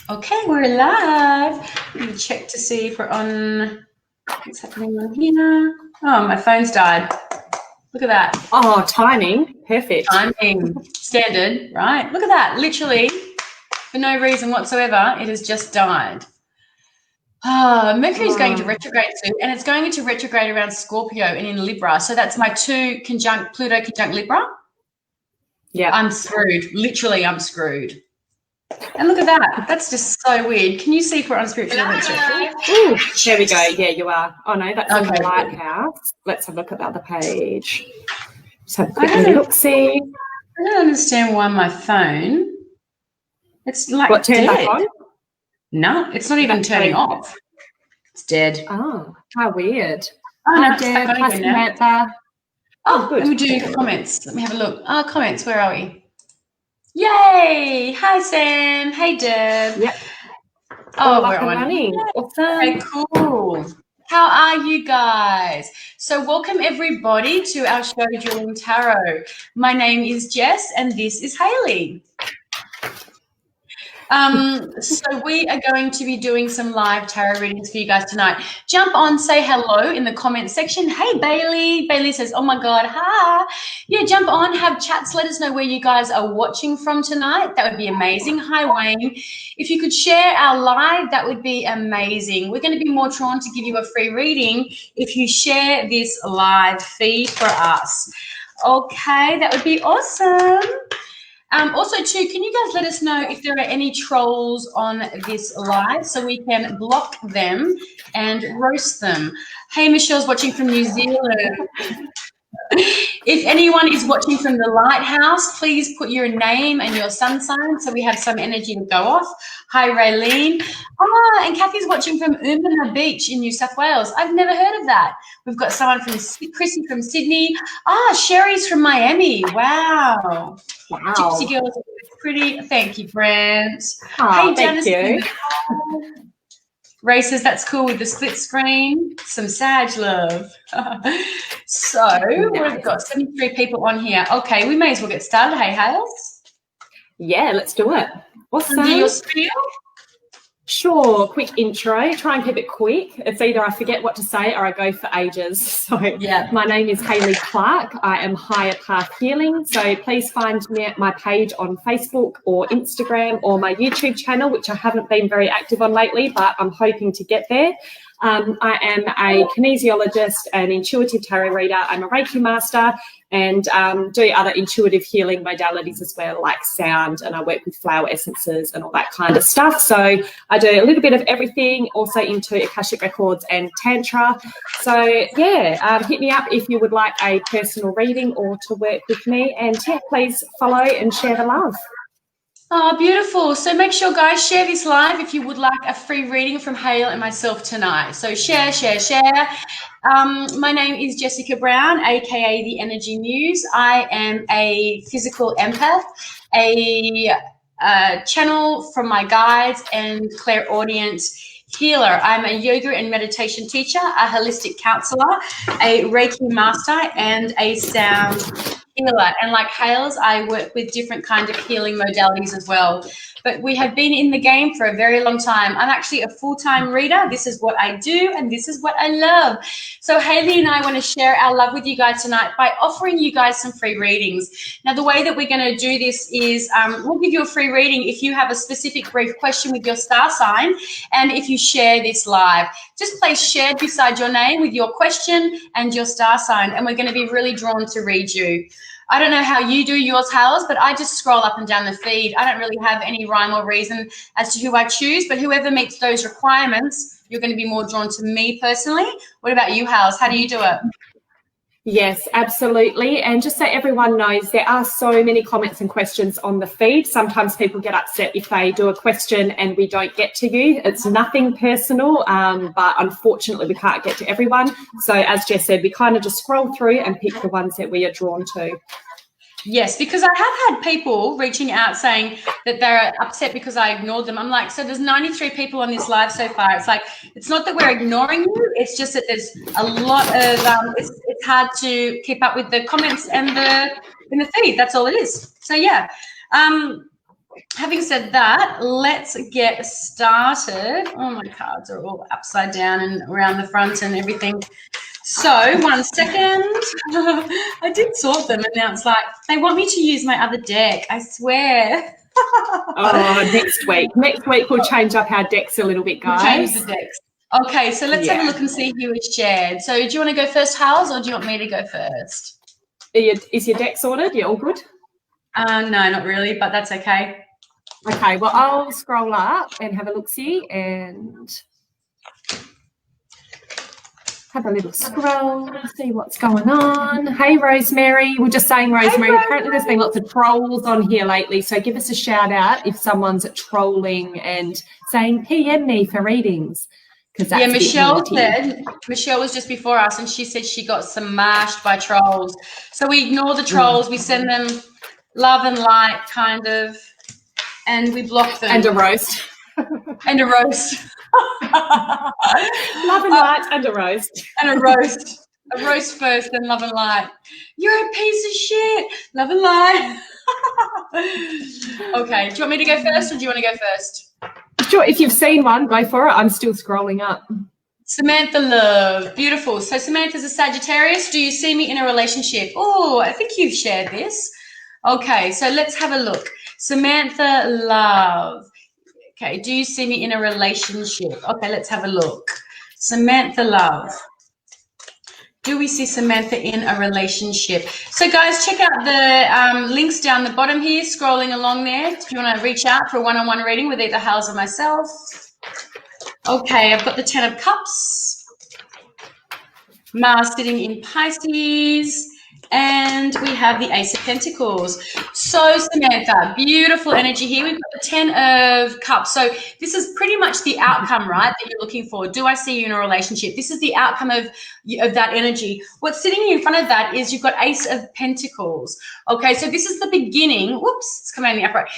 Okay, we're live. Let me check to see if we're on. What's happening on here? Oh, my phone's died. Look at that. Oh, timing. Perfect. Timing. Standard, right? Look at that. Literally, for no reason whatsoever, it has just died. Mercury's going to retrograde soon, and it's going into retrograde around Scorpio and in Libra. So that's my Pluto conjunct Libra. Yeah. I'm screwed. Literally, I'm screwed. And look at that. That's just so weird. Can you see if we're on spiritual adventure? Ooh, there we go. Yeah, you are. Oh, no, that's Okay. the lighthouse. Let's have a look at the other page. Just have a quick look-see. I don't understand why my phone, it's like what, turned back on? No, it's not even turning off. It's dead. Oh, how weird. Oh, no, Hi, Deb. Hi, Samantha. Oh, good. Let me do comments. Let me have a look. Comments. Where are we? Yay! Hi, Sam. Hey, Deb. Yep. Oh, we're running. Awesome. Okay, cool. How are you guys? So welcome everybody to our show, Duelling Tarot. My name is Jess and this is Hayley. So we are going to be doing some live tarot readings for you guys tonight. Jump on, say hello in the comment section. Hey, Bailey. Bailey says, oh, my God, hi. Yeah, jump on, have chats. Let us know where you guys are watching from tonight. That would be amazing. Hi, Wayne. If you could share our live, that would be amazing. We're going to be more drawn to give you a free reading if you share this live feed for us. Okay, that would be awesome. Also, too, can you guys let us know if there are any trolls on this live so we can block them and roast them? Hey, Michelle's watching from New Zealand. If anyone is watching from the lighthouse, please put your name and your sun sign so we have some energy to go off. Hi, Raylene. And Kathy's watching from Umbana Beach in New South Wales. I've never heard of that. We've got someone from Chrissy from Sydney. Sherry's from Miami. Wow. Gypsy Girls are pretty. Thank you, Brent. Hey, Janice. Thank you. Ray says that's cool with the split screen. Some Sag love. So we've got 73 people on here. Okay, we may as well get started. Hey, Hales. Yeah, let's do it. Awesome. Do your spiel? Sure, quick intro. Try and keep it quick. It's either I forget what to say or I go for ages. So yeah. My name is Hayley Clark. I am Higher Path Healing. So please find me at my page on Facebook or Instagram or my YouTube channel, which I haven't been very active on lately, but I'm hoping to get there. I am a kinesiologist, an intuitive tarot reader. I'm a Reiki master and do other intuitive healing modalities as well, like sound, and I work with flower essences and all that kind of stuff. So I do a little bit of everything, also into Akashic Records and Tantra. So, yeah, hit me up if you would like a personal reading or to work with me. And, yeah, please follow and share the love. Oh, beautiful. So make sure, guys, share this live if you would like a free reading from Hale and myself tonight. So share. My name is Jessica Brown, aka The Energy Muse. I am a physical empath, a channel from my guides and clairaudient healer. I'm a yoga and meditation teacher, a holistic counselor, a Reiki master, and a sound healer. And like Hales, I work with different kinds of healing modalities as well. But we have been in the game for a very long time. I'm actually a full-time reader. This is what I do, and this is what I love. So Hayley and I want to share our love with you guys tonight by offering you guys some free readings. Now, the way that we're going to do this is we'll give you a free reading if you have a specific brief question with your star sign, and if you share this live. Just place shared beside your name with your question and your star sign, and we're going to be really drawn to read you. I don't know how you do yours, Hales, but I just scroll up and down the feed. I don't really have any rhyme or reason as to who I choose, but whoever meets those requirements, you're going to be more drawn to me personally. What about you, Hales? How do you do it? Yes, absolutely. And just so everyone knows, there are so many comments and questions on the feed. Sometimes people get upset if they do a question and we don't get to you. It's nothing personal, but unfortunately we can't get to everyone. So as Jess said, we kind of just scroll through and pick the ones that we are drawn to. Yes, because I have had people reaching out saying that they're upset because I ignored them. I'm like, so there's 93 people on this live so far. It's like, it's not that we're ignoring you. It's just that there's a lot of, it's hard to keep up with the comments and in the feed. That's all it is. So, yeah. having said that, let's get started. Oh, my cards are all upside down and around the front and everything. So 1 second. I did sort them and now it's like they want me to use my other deck. I swear. Oh, next week. Next week we'll change up our decks a little bit, guys. We'll change the decks. Okay, so let's have a look and see who is shared. So do you want to go first, Hals, or do you want me to go first? Is your deck sorted? You all good? No, not really, but that's okay. Okay, well, I'll scroll up and have a look-see and have a little scroll, see what's going on. Hey, Rosemary. We're just saying, Rosemary, apparently there's been lots of trolls on here lately, so give us a shout-out if someone's trolling and saying PM me for readings. Yeah, Michelle was just before us and she said she got smashed by trolls. So we ignore the trolls, we send them love and light, kind of, and we block them. And a roast. And a roast. Love and light and a roast. And a roast. A roast first, then love and light. You're a piece of shit. Love and light. Okay, do you want me to go first or do you want to go first? Sure, if you've seen one, go for it. I'm still scrolling up. Samantha Love, beautiful. So Samantha's a Sagittarius. Do you see me in a relationship? Oh, I think you've shared this. Okay, so let's have a look. Samantha Love. Okay, do you see me in a relationship? Okay, let's have a look. Samantha Love. Do we see Samantha in a relationship? So guys, check out the links down the bottom here, scrolling along there. If you want to reach out for a one-on-one reading with either Hals or myself. Okay, I've got the 10 of Cups. Mars sitting in Pisces. And we have the Ace of Pentacles. So Samantha, beautiful energy here. We've got the 10 of Cups. So this is pretty much the outcome, right, that you're looking for. Do I see you in a relationship? This is the outcome of that energy. What's sitting in front of that is you've got Ace of Pentacles. Okay, so this is the beginning. Whoops, it's coming out in the upright.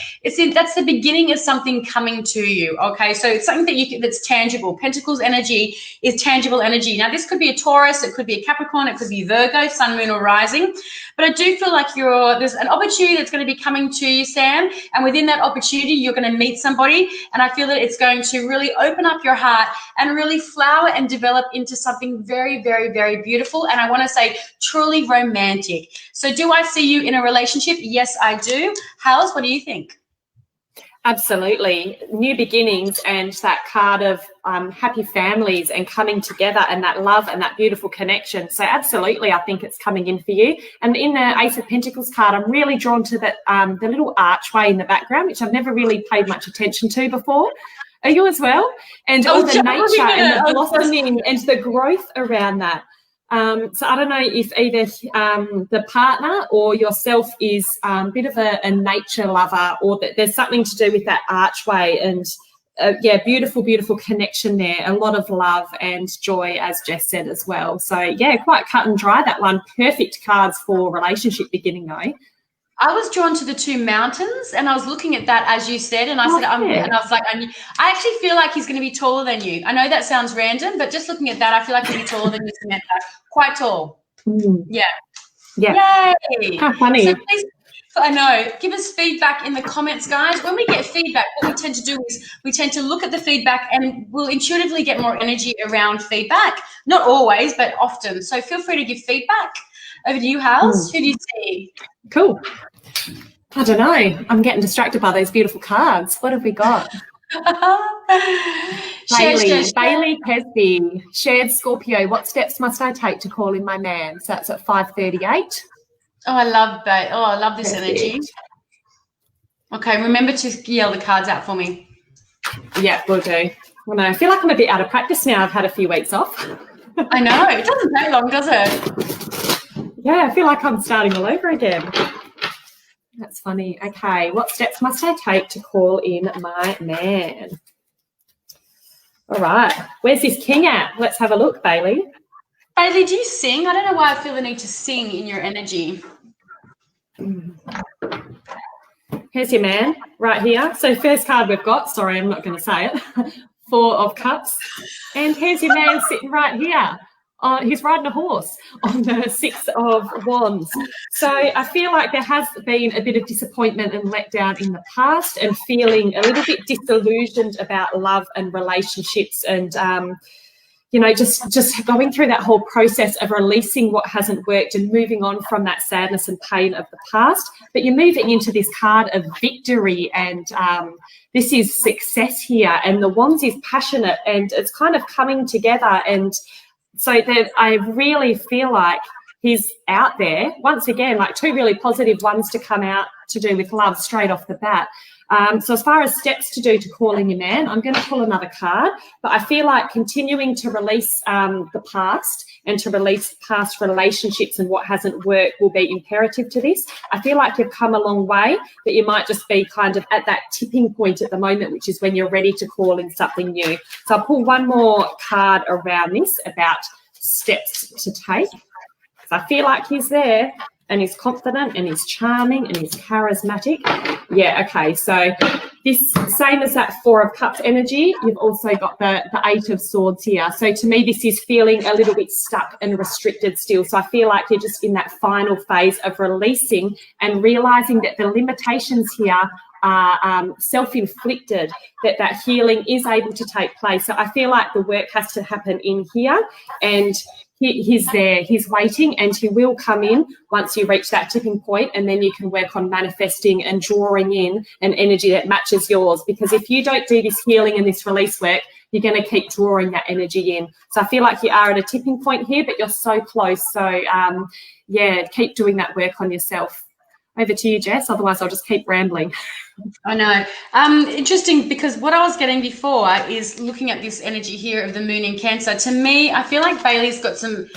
That's the beginning of something coming to you. Okay, so it's something that that's tangible. Pentacles energy is tangible energy. Now, this could be a Taurus, it could be a Capricorn, it could be Virgo, Sun, Moon, or Rising. But I do feel like there's an opportunity that's going to be coming to you, Sam, and within that opportunity, you're going to meet somebody, and I feel that it's going to really open up your heart and really flower and develop into something very, very, very beautiful, and I want to say truly romantic. So do I see you in a relationship? Yes, I do. Hals, what do you think? Absolutely. New beginnings and that card of happy families and coming together and that love and that beautiful connection. So absolutely, I think it's coming in for you. And in the Ace of Pentacles card, I'm really drawn to that the little archway in the background, which I've never really paid much attention to before. Are you as well? And all the nature and the blossoming and the growth around that. So I don't know if either the partner or yourself is a bit of a nature lover, or that there's something to do with that archway and yeah, beautiful, beautiful connection there. A lot of love and joy, as Jess said as well. So yeah, quite cut and dry, that one. Perfect cards for relationship beginning though. I was drawn to the 2 mountains, and I was looking at that as you said, and I said, and I was like, I actually feel like he's going to be taller than you. I know that sounds random, but just looking at that, I feel like he'll be taller than you, Samantha. Quite tall. Yeah. Yeah. Yay. How funny. So please, I know. Give us feedback in the comments, guys. When we get feedback, what we tend to do is we tend to look at the feedback and we'll intuitively get more energy around feedback. Not always, but often. So feel free to give feedback. Over to you, Hals. Who do you see? Cool. I don't know. I'm getting distracted by those beautiful cards. What have we got? Bailey Pesby, shared Scorpio. What steps must I take to call in my man? So that's at 5:38. Oh, I love that. Oh, I love this energy. Okay, remember to yell the cards out for me. Yeah, will do. Well, no, I feel like I'm a bit out of practice now. I've had a few weeks off. I know. It doesn't take long, does it? Yeah, I feel like I'm starting all over again. That's funny. Okay, what steps must I take to call in my man? All right, where's this king at? Let's have a look, Bailey. Bailey, do you sing? I don't know why I feel the need to sing in your energy. Here's your man right here. So first card we've got, sorry, I'm not going to say it, 4 of Cups. And here's your man sitting right here. He's riding a horse on the Six of Wands. So I feel like there has been a bit of disappointment and letdown in the past, and feeling a little bit disillusioned about love and relationships, and you know, just going through that whole process of releasing what hasn't worked and moving on from that sadness and pain of the past. But you're moving into this card of victory, and this is success here, and the Wands is passionate, and it's kind of coming together. And so that I really feel like he's out there once again, like two really positive ones to come out to do with love straight off the bat. So as far as steps to do to calling your man, I'm going to pull another card, but I feel like continuing to release the past and to release past relationships and what hasn't worked will be imperative to this. I feel like you've come a long way, but you might just be kind of at that tipping point at the moment, which is when you're ready to call in something new. So I'll pull one more card around this about steps to take. So I feel like he's there, and he's confident, and he's charming, and he's charismatic. Yeah, okay, so this, same as that Four of Cups energy, you've also got the Eight of Swords here. So to me, this is feeling a little bit stuck and restricted still. So I feel like you're just in that final phase of releasing and realising that the limitations here are self-inflicted, that healing is able to take place. So I feel like the work has to happen in here, and he's there, he's waiting, and he will come in once you reach that tipping point, and then you can work on manifesting and drawing in an energy that matches yours. Because if you don't do this healing and this release work, you're going to keep drawing that energy in. So I feel like you are at a tipping point here, but you're so close. So yeah, keep doing that work on yourself. Over to you, Jess, otherwise I'll just keep rambling. I know. Interesting, because what I was getting before is looking at this energy here of the moon in Cancer. To me, I feel like Bailey's got some,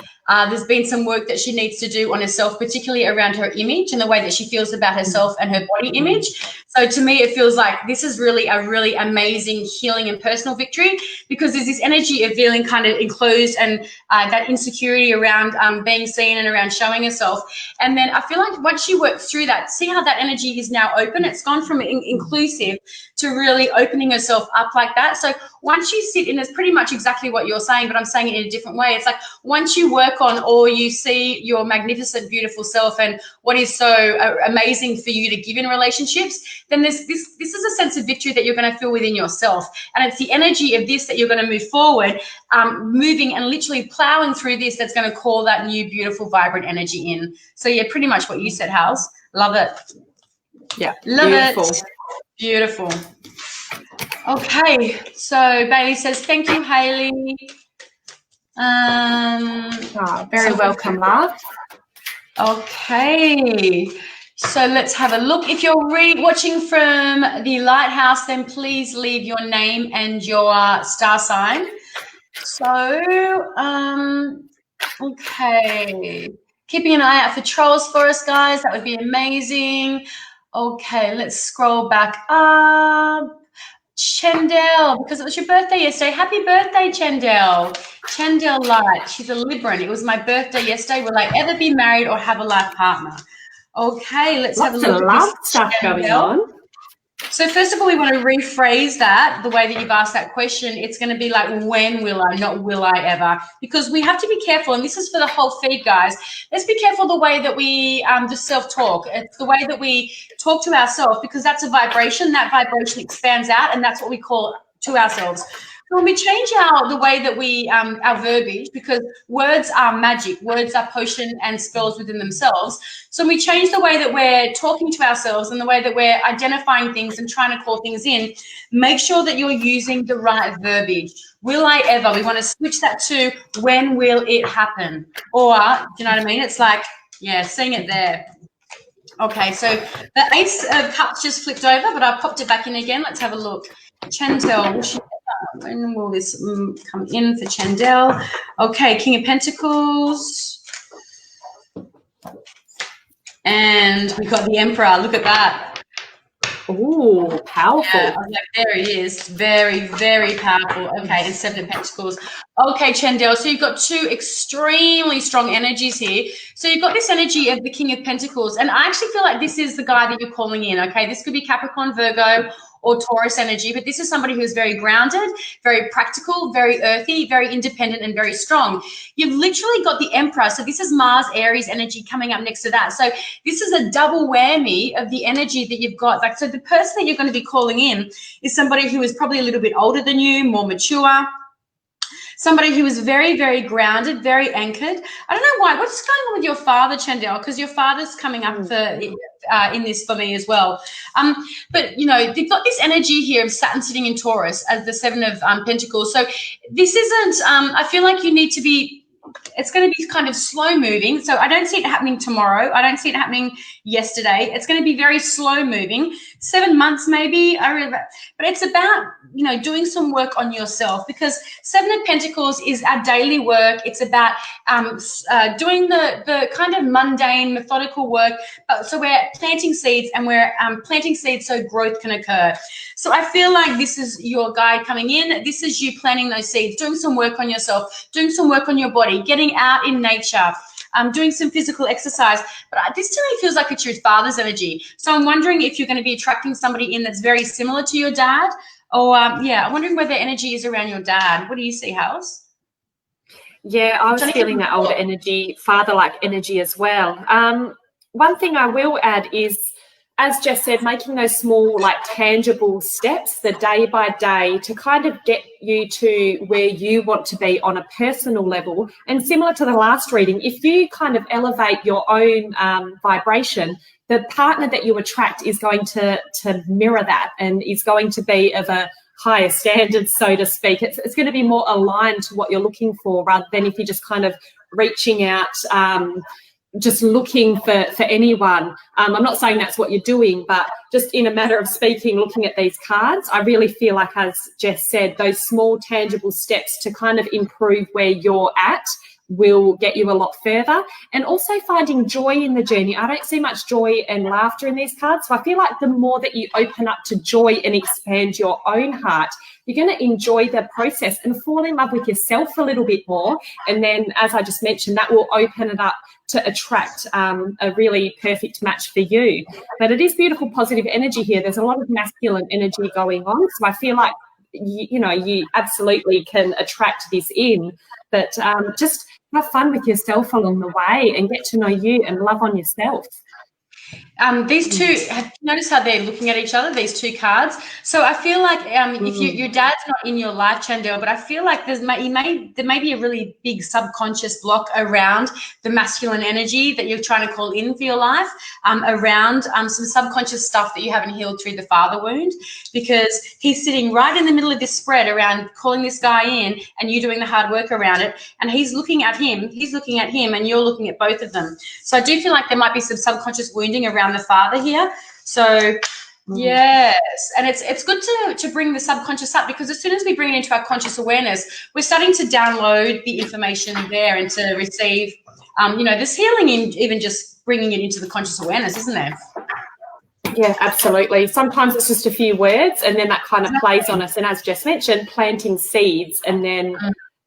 there's been some work that she needs to do on herself, particularly around her image and the way that she feels about herself and her body image. So to me, it feels like this is really a really amazing healing and personal victory, because there's this energy of feeling kind of enclosed and that insecurity around being seen and around showing herself. And then I feel like once she works through that, see how that energy is now open. It's gone from inclusive to really opening herself up like that. So once you sit in, it's pretty much exactly what you're saying, but I'm saying it in a different way. It's like once you work on, or you see your magnificent, beautiful self and what is so amazing for you to give in relationships, then this is a sense of victory that you're going to feel within yourself. And it's the energy of this that you're going to move forward, moving and literally plowing through this, that's going to call that new, beautiful, vibrant energy in. So yeah, pretty much what you said, Hals. Love it. Yeah, love beautiful. it. Beautiful. Okay, so Bailey says, thank you, Hayley. Very welcome, love. Okay, so let's have a look. If you're watching from the lighthouse, then please leave your name and your star sign. So, okay, keeping an eye out for trolls for us, guys. That would be amazing. Okay, let's scroll back up. Chendel, because it was your birthday yesterday. Happy birthday, Chendel. Chendel Light. She's a Libran. It was my birthday yesterday. Will I ever be married or have a life partner? Okay, let's have a look. Lots of love stuff going on. So first of all, we want to rephrase that the way that you've asked that question. It's going to be like, when will I, not will I ever? Because we have to be careful, and this is for the whole feed, guys. Let's be careful the way that we just self-talk. It's the way that we talk to ourselves, because that's a vibration. That vibration expands out, and that's what we call to ourselves. So when we change the way that we, our verbiage, because words are magic, words are potion and spells within themselves. So when we change the way that we're talking to ourselves and the way that we're identifying things and trying to call things in, make sure that you're using the right verbiage. Will I ever? We want to switch that to, when will it happen? Or, do you know what I mean? It's like, yeah, seeing it there. Okay, so the Ace of Cups just flipped over, but I popped it back in again. Let's have a look. Chantel, when will this come in for Chandel? Okay, King of Pentacles. And we've got the Emperor. Look at that. Ooh, powerful. Yeah, I was like, there he is. Very, very powerful. Okay, and Seven of Pentacles. Okay, Chandel, so you've got two extremely strong energies here. So you've got this energy of the King of Pentacles, and I actually feel like this is the guy that you're calling in, okay? This could be Capricorn, Virgo, or Taurus energy, but this is somebody who is very grounded, very practical, very earthy, very independent, and very strong. You've literally got the Emperor. So this is Mars, Aries energy coming up next to that. So this is a double whammy of the energy that you've got. Like, so the person that you're going to be calling in is somebody who is probably a little bit older than you, more mature, somebody who is very, very grounded, very anchored. I don't know why. What's going on with your father, Chandel? Because your father's coming up in this for me as well. But, you know, they've got this energy here of Saturn sitting in Taurus as the Seven of Pentacles. So this isn't, I feel like you need to be, it's going to be kind of slow moving. So I don't see it happening tomorrow. I don't see it happening yesterday. It's going to be very slow moving, 7 months maybe. But it's about, you know, doing some work on yourself, because Seven of Pentacles is our daily work. It's about doing the kind of mundane, methodical work. So we're planting seeds, and we're planting seeds so growth can occur. So I feel like this is your guide coming in. This is you planting those seeds, doing some work on yourself, doing some work on your body, getting out in nature, doing some physical exercise. But this to me feels like it's your father's energy. So I'm wondering if you're going to be attracting somebody in that's very similar to your dad, or yeah, I'm wondering where their energy is around your dad. What do you see, House? Yeah, I was feeling that older energy, father-like energy as well. One thing I will add is, as Jess said, making those small, like, tangible steps, the day by day, to kind of get you to where you want to be on a personal level. And similar to the last reading, if you kind of elevate your own vibration, the partner that you attract is going to mirror that, and is going to be of a higher standard, so to speak. It's going to be more aligned to what you're looking for, rather than if you're just kind of reaching out, just looking for anyone. I'm not saying that's what you're doing, but just in a matter of speaking, looking at these cards, I really feel like, as Jess said, those small tangible steps to kind of improve where you're at will get you a lot further. And also finding joy in the journey. I don't see much joy and laughter in these cards. So I feel like the more that you open up to joy and expand your own heart, you're going to enjoy the process and fall in love with yourself a little bit more. And then, as I just mentioned, that will open it up to attract a really perfect match for you. But it is beautiful, positive energy here. There's a lot of masculine energy going on. So I feel like, you know, you absolutely can attract this in. But just have fun with yourself along the way and get to know you and love on yourself. These two, notice how they're looking at each other, these two cards. So I feel like if your dad's not in your life, Chandel, but I feel like there may be a really big subconscious block around the masculine energy that you're trying to call in for your life, around some subconscious stuff that you haven't healed through the father wound, because he's sitting right in the middle of this spread around calling this guy in and you doing the hard work around it, and he's looking at him, and you're looking at both of them. So I do feel like there might be some subconscious wounding around the father here. So yes, and it's good to bring the subconscious up, because as soon as we bring it into our conscious awareness, we're starting to download the information there and to receive you know, this healing in even just bringing it into the conscious awareness, isn't there? Yeah, absolutely. Sometimes it's just a few words, and then that kind of plays on us, and as Jess mentioned, planting seeds, and then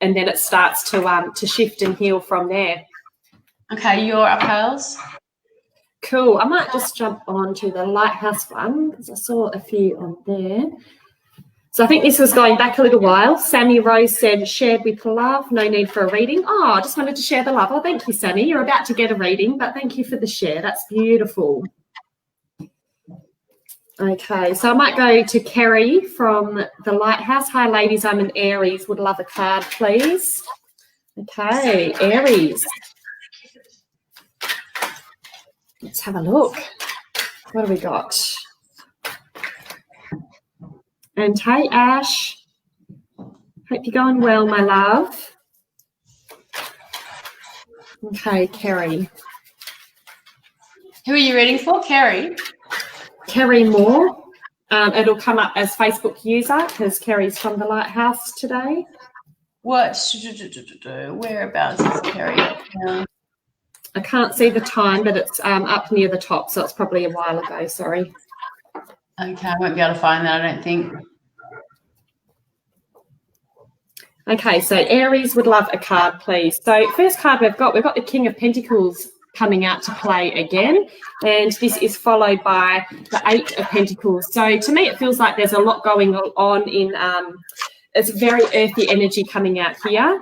it starts to shift and heal from there. Okay, you're up, Hales. Cool. I might just jump on to the Lighthouse one, because I saw a few on there. So I think this was going back a little while. Sammy Rose said, shared with love, no need for a reading. Oh, I just wanted to share the love. Oh, thank you, Sammy. You're about to get a reading, but thank you for the share. That's beautiful. Okay, so I might go to Kerry from the Lighthouse. Hi, ladies. I'm an Aries. Would love a card, please. Okay, Aries. Let's have a look. What do we got? And hey, Ash. Hope you're going well, my love. Okay, Kerry. Who are you reading for, Kerry? Kerry Moore. It'll come up as Facebook user, because Kerry's from the Lighthouse today. What? Whereabouts is Kerry? I can't see the time, but it's up near the top, so it's probably a while ago, sorry. Okay, I won't be able to find that, I don't think. Okay, so Aries would love a card, please. So first card we've got the King of Pentacles coming out to play again. And this is followed by the 8 of Pentacles. So to me, it feels like there's a lot going on in, it's very earthy energy coming out here,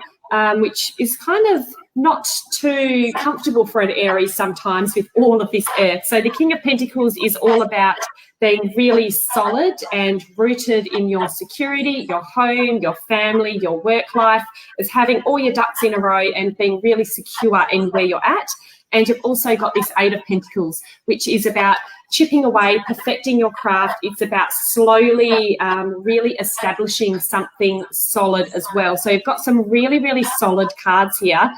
which is kind of not too comfortable for an Aries sometimes with all of this earth. So the King of Pentacles is all about being really solid and rooted in your security, your home, your family, your work life. It's having all your ducks in a row and being really secure in where you're at. And you've also got this 8 of Pentacles, which is about chipping away, perfecting your craft. It's about slowly really establishing something solid as well. So you've got some really, really solid cards here.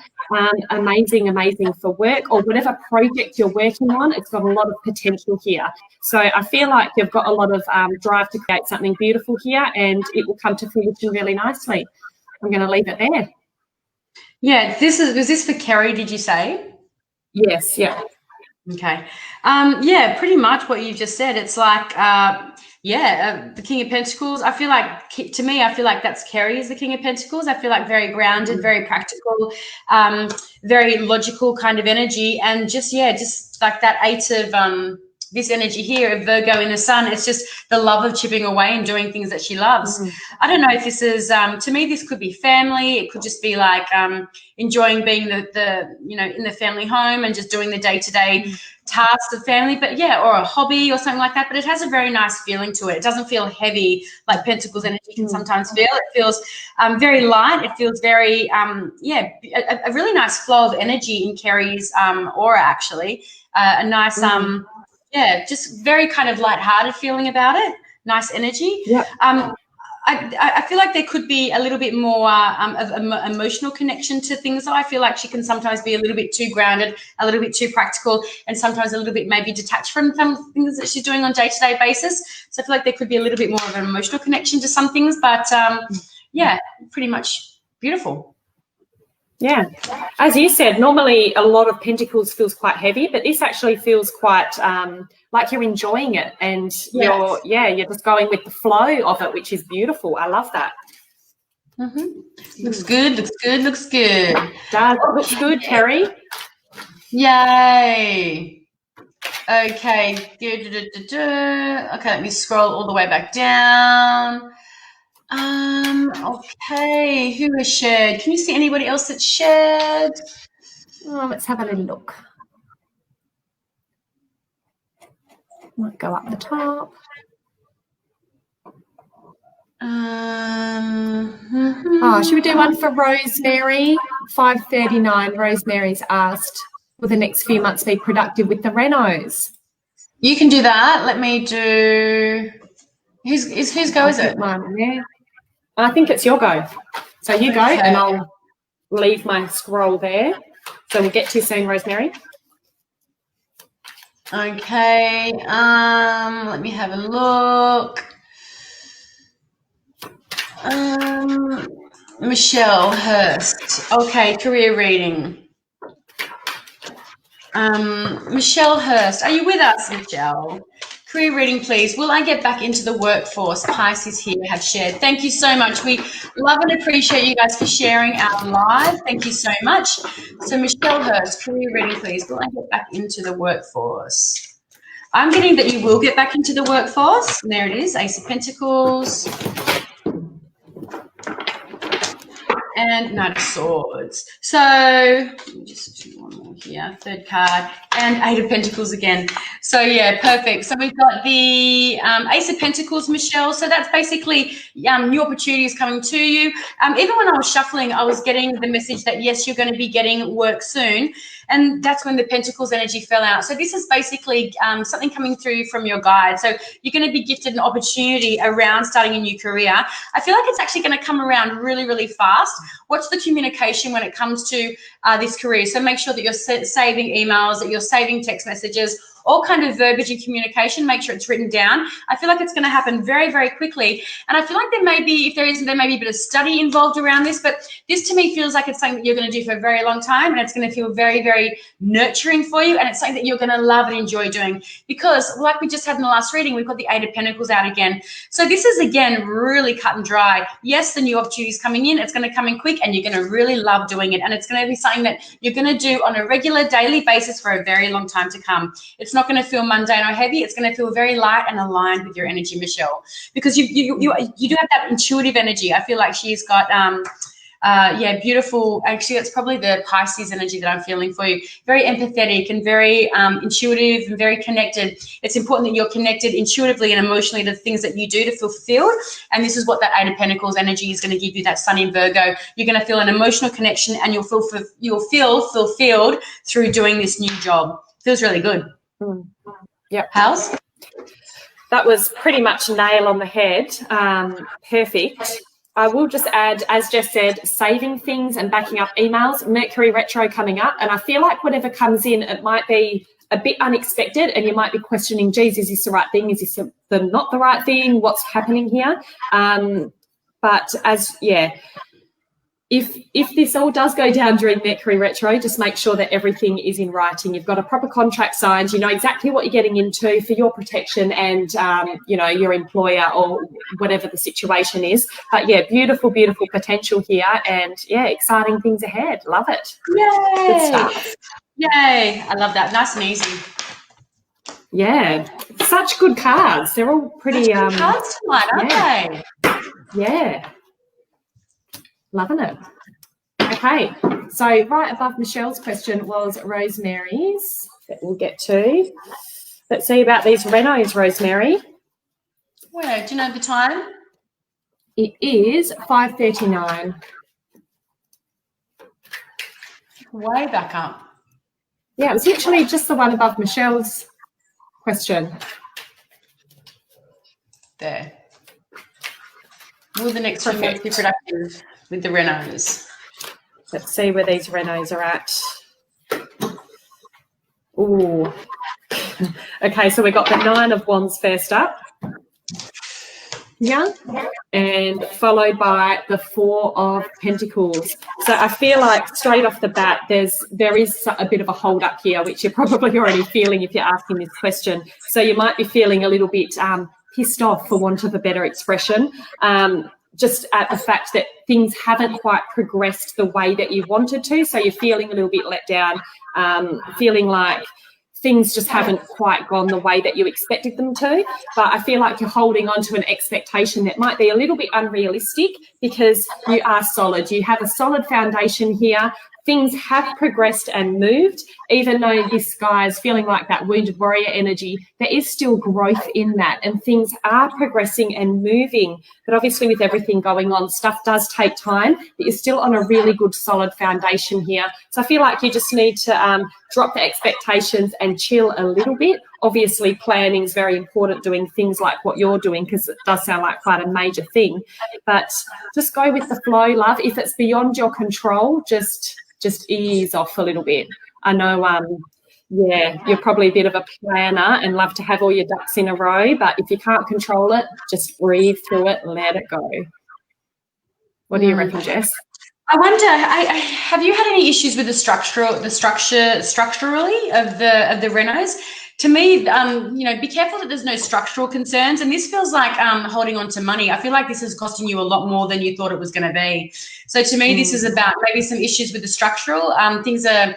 Amazing, amazing for work or whatever project you're working on. It's got a lot of potential here. So I feel like you've got a lot of drive to create something beautiful here, and it will come to fruition really nicely. I'm going to leave it there. Yeah, was this for Kerry, did you say? Yes, yeah. Okay. Yeah, pretty much what you just said. It's like, the King of Pentacles. I feel like, to me, I feel like that's Kerry is the King of Pentacles. I feel like very grounded, very practical, very logical kind of energy. And just like that 8 of this energy here of Virgo in the sun, it's just the love of chipping away and doing things that she loves. I don't know if this is, to me, this could be family. It could just be like enjoying being the in the family home and just doing the day-to-day tasks of family, but yeah, or a hobby or something like that. But it has a very nice feeling to it. It doesn't feel heavy like Pentacles energy can sometimes feel. It feels very light. It feels very, a really nice flow of energy in Kerry's aura, actually. A nice, just very kind of lighthearted feeling about it. Nice energy. Yeah. I feel like there could be a little bit more of emotional connection to things. I feel like she can sometimes be a little bit too grounded, a little bit too practical, and sometimes a little bit maybe detached from some things that she's doing on a day-to-day basis. So I feel like there could be a little bit more of an emotional connection to some things, but pretty much beautiful. Yeah, as you said, normally a lot of Pentacles feels quite heavy, but this actually feels quite like you're enjoying it, and you're just going with the flow of it, which is beautiful. I love that. Looks good, looks good, looks good. Looks good, Kerry. Yay. Okay. Okay, let me scroll all the way back down. Okay, who has shared? Can you see anybody else that's shared? Let's have a little look. Might go up the top. Should we do one for Rosemary? 539. Rosemary's asked, will the next few months be productive with the renos? You can do that. Let me do. Whose go is it? Mine, yeah. I think it's your go. So you go, and I'll leave my scroll there. So we'll get to you soon, Rosemary. Okay. Let me have a look. Michelle Hurst. Okay, career reading. Michelle Hurst, are you with us, Michelle? Career reading, please. Will I get back into the workforce? Pisces here have shared. Thank you so much. We love and appreciate you guys for sharing our live. Thank you so much. So Michelle Hurst, career reading, please. Will I get back into the workforce? I'm getting that you will get back into the workforce. And there it is, Ace of Pentacles. And Knight of Swords. So let me just do one more here. Third card and 8 of Pentacles again. So yeah, perfect. So we've got the Ace of Pentacles, Michelle. So that's basically new opportunities coming to you. Even when I was shuffling, I was getting the message that yes, you're going to be getting work soon. And that's when the Pentacles energy fell out. So this is basically something coming through from your guide. So you're going to be gifted an opportunity around starting a new career. I feel like it's actually going to come around really, really fast. Watch the communication when it comes to this career. So make sure that you're saving emails, that you're saving text messages, all kind of verbiage and communication, make sure it's written down. I feel like it's going to happen very, very quickly. And I feel like there may be, if there isn't, there may be a bit of study involved around this, but this to me feels like it's something that you're going to do for a very long time, and it's going to feel very, very nurturing for you, and it's something that you're going to love and enjoy doing, because like we just had in the last reading, we've got the Eight of Pentacles out again. So this is, again, really cut and dry. Yes, the new opportunity is coming in. It's going to come in quick, and you're going to really love doing it, and it's going to be something that you're going to do on a regular daily basis for a very long time to come. It's not going to feel mundane or heavy. It's going to feel very light and aligned with your energy, Michelle, because you do have that intuitive energy. I feel like she's got yeah, beautiful. Actually, it's probably the Pisces energy that I'm feeling for you. Very empathetic and very intuitive and very connected. It's important that you're connected intuitively and emotionally to the things that you do to feel fulfilled. And this is what that Eight of Pentacles energy is going to give you, that Sun in Virgo. You're going to feel an emotional connection, and you'll feel fulfilled through doing this new job. Feels really good. Yep. House? That was pretty much nail on the head. Perfect. I will just add, as Jess said, saving things and backing up emails. Mercury retro coming up, and I feel like whatever comes in, it might be a bit unexpected, and you might be questioning, geez, is this the right thing? Is this not the right thing? What's happening here? But if this all does go down during Mercury retro, just make sure that everything is in writing. You've got a proper contract signed. You know exactly what you're getting into for your protection and, you know, your employer or whatever the situation is. But, yeah, beautiful, beautiful potential here, and, yeah, exciting things ahead. Love it. Yay. Good stuff. Yay. I love that. Nice and easy. Yeah. Such good cards. They're all pretty... cards tonight, aren't they? Yeah. Loving it. Okay, so right above Michelle's question was Rosemary's that we'll get to. Let's see about these renos, Rosemary. Where? Do you know the time? It is 5:39. Way back up. Yeah, it was literally just the one above Michelle's question. There. Will the next 2 months be productive with the renos? Let's see where these renos are at. Ooh. Okay, so we got the Nine of Wands first up. Yeah. And followed by the Four of Pentacles. So I feel like straight off the bat, there is a bit of a hold up here, which you're probably already feeling if you're asking this question. So you might be feeling a little bit pissed off, for want of a better expression, just at the fact that things haven't quite progressed the way that you wanted to. So you're feeling a little bit let down, feeling like things just haven't quite gone the way that you expected them to. But I feel like you're holding on to an expectation that might be a little bit unrealistic, because you are solid. You have a solid foundation here. Things have progressed and moved. Even though this guy is feeling like that wounded warrior energy, there is still growth in that, and things are progressing and moving. But obviously with everything going on, stuff does take time, but you're still on a really good solid foundation here. So I feel like you just need to drop the expectations and chill a little bit. Obviously planning is very important, doing things like what you're doing, because it does sound like quite a major thing. But just go with the flow, love. If it's beyond your control, just ease off a little bit. I know, yeah, you're probably a bit of a planner and love to have all your ducks in a row, but if you can't control it, just breathe through it, let it go. What do you reckon, Jess? I wonder, have you had any issues with the structurally of the renos? To me, you know, be careful that there's no structural concerns. And this feels like holding on to money. I feel like this is costing you a lot more than you thought it was going to be. So to me, this is about maybe some issues with the structural. Things are,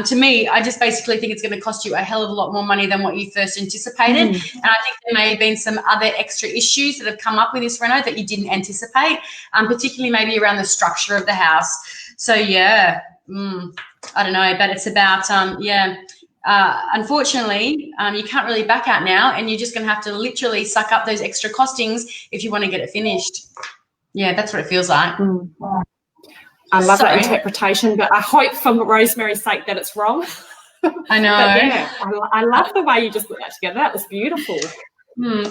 to me, I just basically think it's going to cost you a hell of a lot more money than what you first anticipated. And I think there may have been some other extra issues that have come up with this reno that you didn't anticipate, particularly maybe around the structure of the house. So, yeah, I don't know, but it's about, unfortunately, you can't really back out now, and you're just going to have to literally suck up those extra costings if you want to get it finished. Yeah, that's what it feels like. I love that interpretation, but I hope for Rosemary's sake that it's wrong. I know. But yeah, I love the way you just put that together. That was beautiful.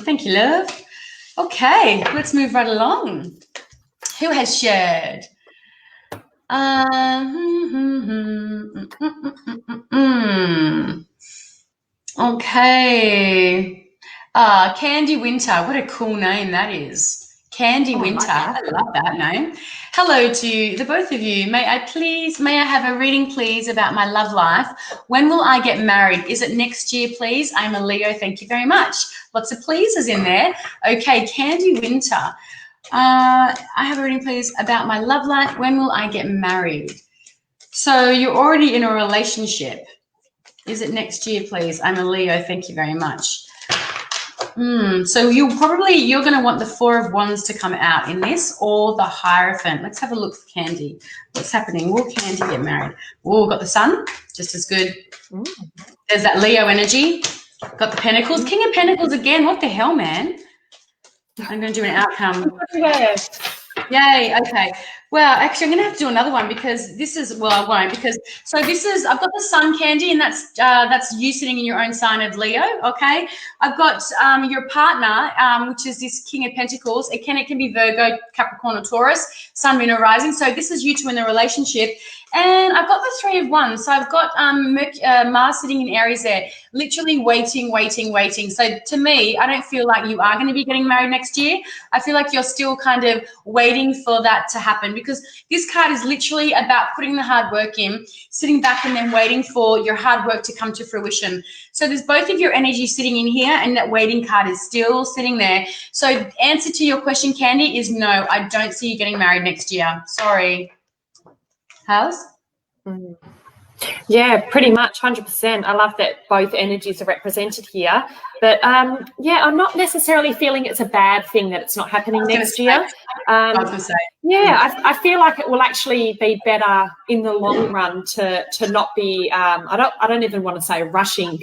Thank you, love. Okay, let's move right along. Who has shared? Okay. Candy Winter. What a cool name that is. Candy Winter. I love that name. Hello to the both of you. May I have a reading, please, about my love life? When will I get married? Is it next year, please? I'm a Leo. Thank you very much. Lots of pleases in there. Okay, Candy Winter. I have a reading, please, about my love life. When will I get married? So you're already in a relationship. Is it next year, please? I'm a Leo. Thank you very much. So you're going to want the Four of Wands to come out in this, or the Hierophant. Let's have a look for Candy. What's happening? Will Candy get married? Oh, got the Sun. Just as good. There's that Leo energy. Got the Pentacles. King of Pentacles again. What the hell, man? I'm going to do an outcome. Yay. Okay. Well, actually, I'm going to have to do another one because this is, well, I won't because, so this is, I've got the Sun, Candy, and that's you sitting in your own sign of Leo, okay? I've got your partner, which is this King of Pentacles. It can be Virgo, Capricorn, or Taurus, Sun, Moon, or Rising. So this is you two in the relationship. And I've got the Three of Wands. So I've got Mars sitting in Aries there, literally waiting. So to me, I don't feel like you are going to be getting married next year. I feel like you're still kind of waiting for that to happen because this card is literally about putting the hard work in, sitting back and then waiting for your hard work to come to fruition. So there's both of your energy sitting in here and that waiting card is still sitting there. So answer to your question, Candy, is no, I don't see you getting married next year. Sorry. House? Yeah, pretty much 100%. I love that both energies are represented here. But, yeah, I'm not necessarily feeling it's a bad thing that it's not happening next year. Yeah, I feel like it will actually be better in the long run to not be, I don't even want to say rushing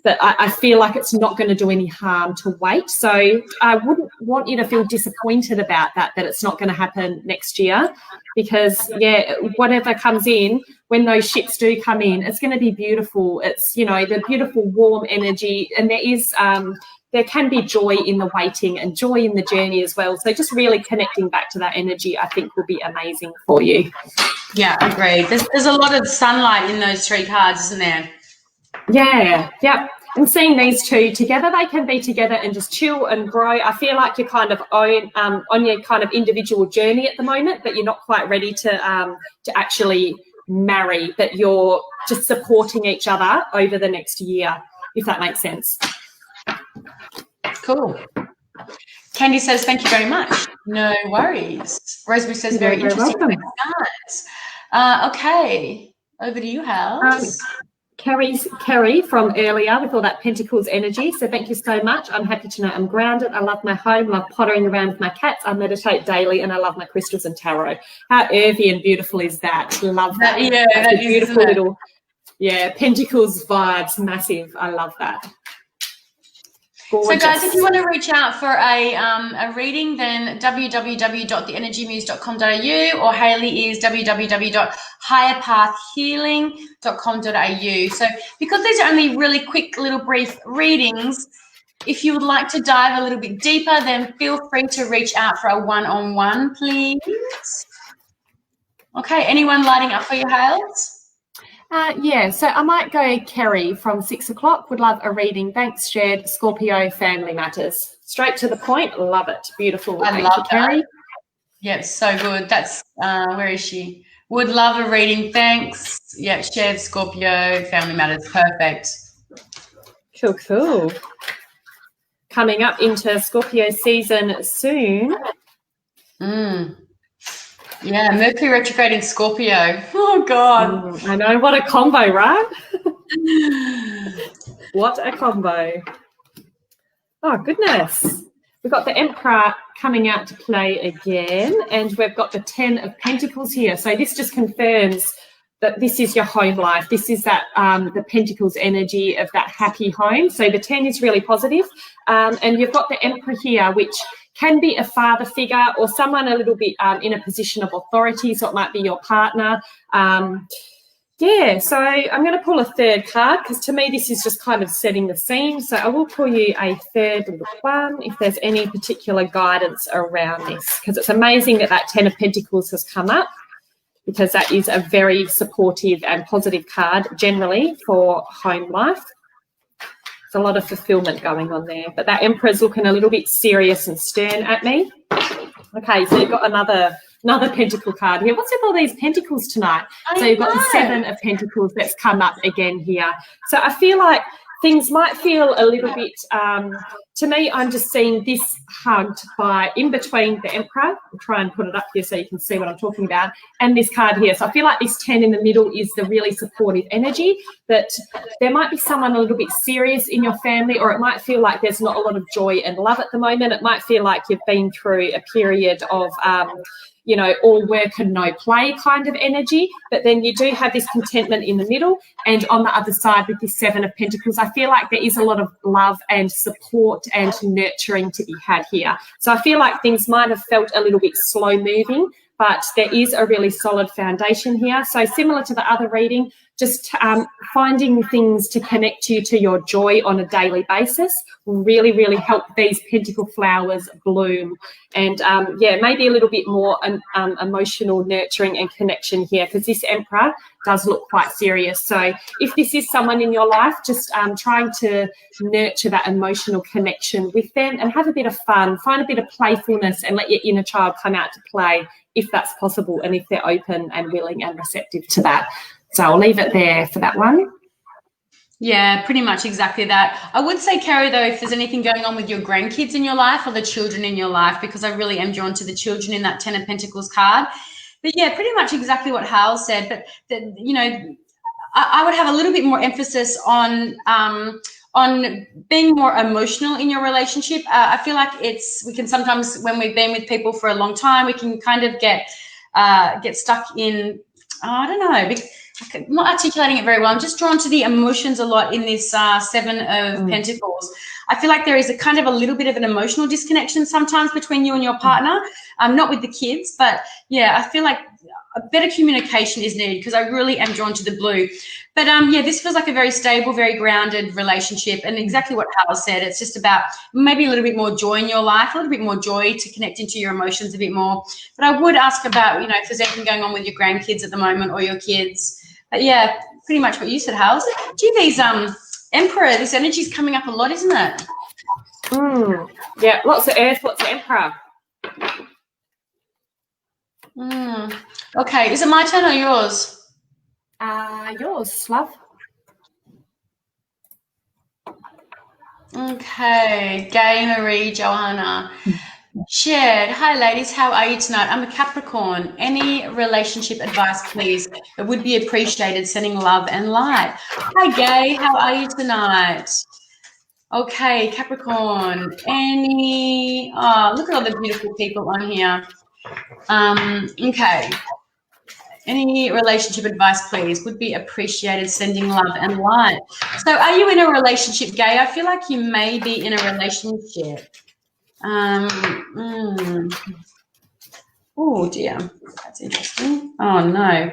but I feel like it's not going to do any harm to wait. So I wouldn't want you to feel disappointed about that it's not going to happen next year because, yeah, whatever comes in, when those ships do come in, it's going to be beautiful. It's, you know, the beautiful warm energy, and there can be joy in the waiting and joy in the journey as well. So just really connecting back to that energy, I think, will be amazing for you. Yeah, agreed. There's a lot of sunlight in those three cards, isn't there? Yeah. And seeing these two together, they can be together and just chill and grow. I feel like you're kind of on your kind of individual journey at the moment, but you're not quite ready to actually marry, but you're just supporting each other over the next year, if that makes sense. Cool. Candy says, thank you very much. No worries. Rosemary says, very interesting. Okay, over to you, House. Kerry from earlier with all that Pentacles energy. So thank you so much. I'm happy to know I'm grounded. I love my home. I love pottering around with my cats. I meditate daily and I love my crystals and tarot. How earthy and beautiful is that? Love that. Yeah, that's a beautiful little, Pentacles vibes, massive. I love that. Gorgeous. So guys, if you want to reach out for a reading, then www.theenergymuse.com.au, or Hayley is www.higherpathhealing.com.au. So because these are only really quick little brief readings, if you would like to dive a little bit deeper, then feel free to reach out for a one-on-one, please. Okay, anyone lighting up for your Hales? Yeah, so I might go Kerry from 6 o'clock. Would love a reading. Thanks, shared. Scorpio, family matters. Straight to the point. Love it. Beautiful. I love that. Kerry. Yep, so good. That's where is she? Would love a reading. Thanks. Yep, shared. Scorpio, family matters. Perfect. Cool. Coming up into Scorpio season soon. Yeah, Mercury retrograde in Scorpio. Oh, God. I know. What a combo, right? What a combo. Oh, goodness. We've got the Emperor coming out to play again, and we've got the 10 of Pentacles here. So this just confirms that this is your home life. This is that the Pentacles energy of that happy home. So the 10 is really positive. And you've got the Emperor here, which can be a father figure or someone a little bit in a position of authority. So it might be your partner. So I'm going to pull a third card because to me this is just kind of setting the scene. So I will pull you a third little one if there's any particular guidance around this, because it's amazing that 10 of Pentacles has come up, because that is a very supportive and positive card generally for home life. There's a lot of fulfillment going on there. But that Emperor's looking a little bit serious and stern at me. Okay, so you've got another Pentacle card here. What's with all these Pentacles tonight? So you've got the Seven of Pentacles that's come up again here. So I feel like things might feel a little bit, to me, I'm just seeing this hugged by in between the Emperor. I'll try and put it up here so you can see what I'm talking about, and this card here. So I feel like this 10 in the middle is the really supportive energy, that there might be someone a little bit serious in your family, or it might feel like there's not a lot of joy and love at the moment. It might feel like you've been through a period of you know, all work and no play kind of energy, but then you do have this contentment in the middle, and on the other side with this Seven of Pentacles, I feel like there is a lot of love and support and nurturing to be had here. So I feel like things might have felt a little bit slow moving, but there is a really solid foundation here. So similar to the other reading, just finding things to connect you to your joy on a daily basis will really, really help these pentacle flowers bloom. And yeah, maybe a little bit more emotional nurturing and connection here, because this Emperor does look quite serious. So if this is someone in your life, just trying to nurture that emotional connection with them and have a bit of fun, find a bit of playfulness and let your inner child come out to play if that's possible, and if they're open and willing and receptive to that. So I'll leave it there for that one. Yeah, pretty much exactly that. I would say, Carrie, though, if there's anything going on with your grandkids in your life or the children in your life, because I really am drawn to the children in that 10 of Pentacles card. But yeah, pretty much exactly what Hal said. But, you know, I would have a little bit more emphasis on being more emotional in your relationship. I feel like we can sometimes, when we've been with people for a long time, we can kind of get stuck in, I don't know, I'm not articulating it very well. I'm just drawn to the emotions a lot in this Seven of Pentacles. I feel like there is a kind of a little bit of an emotional disconnection sometimes between you and your partner, not with the kids, but yeah, I feel like a better communication is needed, because I really am drawn to the blue. But yeah, this feels like a very stable, very grounded relationship, and exactly what Hal said, it's just about maybe a little bit more joy in your life, a little bit more joy to connect into your emotions a bit more. But I would ask about, you know, if there's anything going on with your grandkids at the moment or your kids. But yeah, pretty much what you said, Hal. Gee, these Emperor, this energy's coming up a lot, isn't it? Yeah, lots of Earth, lots of Emperor. Okay, is it my turn or yours? Yours, love. Okay, Gay, Marie, Johanna. Shared. Hi, ladies. How are you tonight? I'm a Capricorn. Any relationship advice, please? It would be appreciated. Sending love and light. Hi, Gay. How are you tonight? Okay, Capricorn. Look at all the beautiful people on here. Okay. Any relationship advice, please? Would be appreciated. Sending love and light. So are you in a relationship, Gay? I feel like you may be in a relationship. Oh dear, that's interesting. Oh no,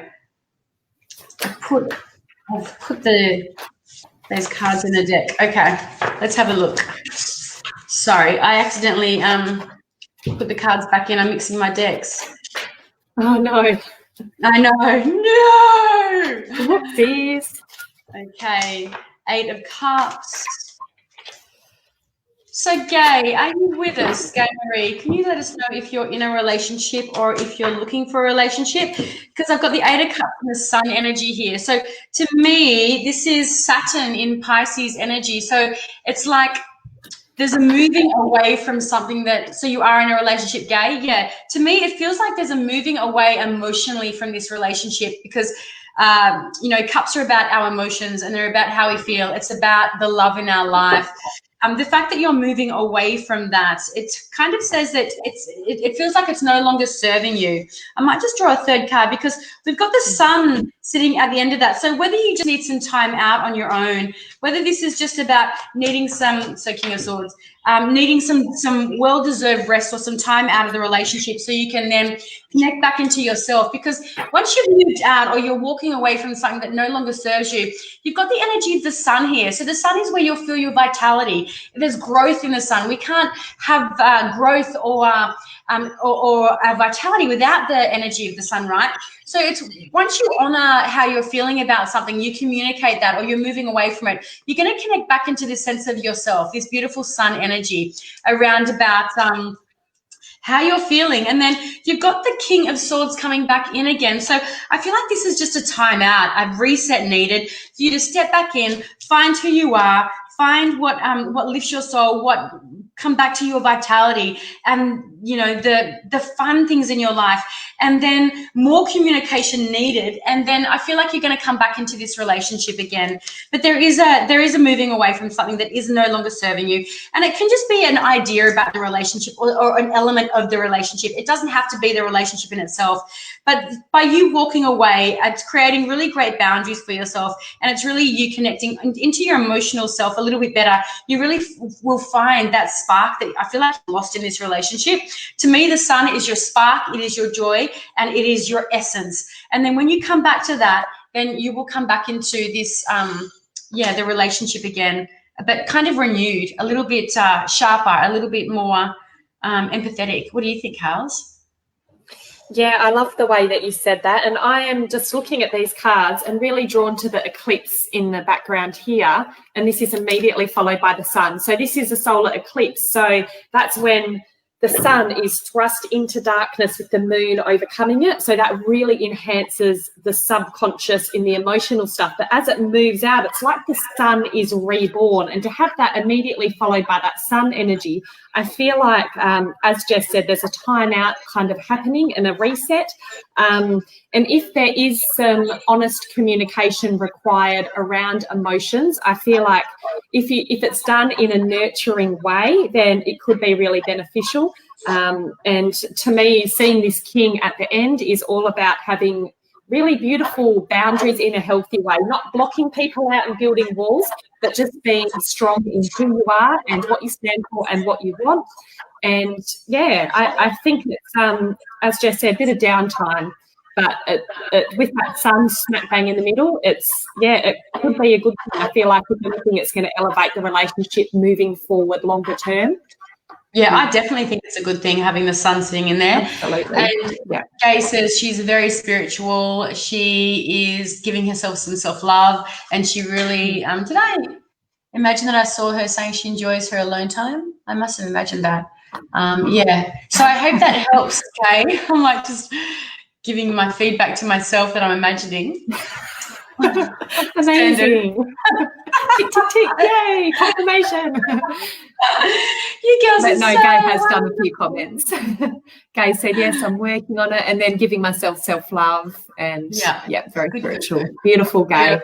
I've put those cards in the deck. Okay, let's have a look. Sorry, I accidentally put the cards back in. I'm mixing my decks. Oh no. I know. No. Whoopsies. Okay, 8 of Cups. So, Gay, are you with us, Gay Marie? Can you let us know if you're in a relationship or if you're looking for a relationship? Because I've got the 8 of Cups and the Sun energy here. So, to me, this is Saturn in Pisces energy. So, it's like there's a moving away from something so you are in a relationship, Gay? Yeah. To me, it feels like there's a moving away emotionally from this relationship, because you know, cups are about our emotions and they're about how we feel. It's about the love in our life. The fact that you're moving away from that, it kind of says that it feels like it's no longer serving you. I might just draw a third card, because we've got the Sun sitting at the end of that. So whether you just need some time out on your own, whether this is just about needing King of Swords, needing some well-deserved rest or some time out of the relationship so you can then connect back into yourself. Because once you've moved out or you're walking away from something that no longer serves you, you've got the energy of the Sun here. So the Sun is where you'll feel your vitality. There's growth in the Sun. We can't have growth or or our vitality without the energy of the sun, right? So it's once you honor how you're feeling about something, you communicate that, or you're moving away from it, you're going to connect back into this sense of yourself, this beautiful sun energy around about how you're feeling. And then you've got the King of Swords coming back in again. So I feel like this is just a time out, a reset needed for you to step back in, find who you are, find what lifts your soul, what come back to your vitality, and the fun things in your life, and then more communication needed. And then I feel like you're going to come back into this relationship again. But there is a moving away from something that is no longer serving you, and it can just be an idea about the relationship or an element of the relationship. It doesn't have to be the relationship in itself, but by you walking away, it's creating really great boundaries for yourself, and it's really you connecting into your emotional self a little bit better. You really will find that spark that I feel like you lost in this relationship. To me, the sun is your spark, it is your joy, and it is your essence. And then when you come back to that, then you will come back into this, the relationship again, but kind of renewed, a little bit sharper, a little bit more empathetic. What do you think, Hals? Yeah, I love the way that you said that. And I am just looking at these cards and really drawn to the eclipse in the background here. And this is immediately followed by the sun. So this is a solar eclipse. So that's when the sun is thrust into darkness with the moon overcoming it. So that really enhances the subconscious in the emotional stuff. But as it moves out, it's like the sun is reborn. And to have that immediately followed by that sun energy, I feel like, as Jess said, there's a time out kind of happening and a reset. And if there is some honest communication required around emotions, I feel like if it's done in a nurturing way, then it could be really beneficial. And to me, seeing this king at the end is all about having really beautiful boundaries in a healthy way, not blocking people out and building walls, but just being strong in who you are and what you stand for and what you want. And yeah, I think it's, as Jess said, a bit of downtime, but with that sun smack bang in the middle, it could be a good thing. I feel like if anything, it's going to elevate the relationship moving forward longer term. Yeah, I definitely think it's a good thing having the sun sitting in there. Absolutely. And yeah. Gay says she's very spiritual. She is giving herself some self-love, and she really did I imagine that I saw her saying she enjoys her alone time? I must have imagined that. Yeah. So I hope that helps, Gay. I'm like just giving my feedback to myself that I'm imagining. Amazing. Tick, tick, tick. Yay, confirmation. You girls are no, Gay has done a few comments. Gay said, yes, I'm working on it, and then giving myself self-love, and very spiritual. Beautiful, Gay.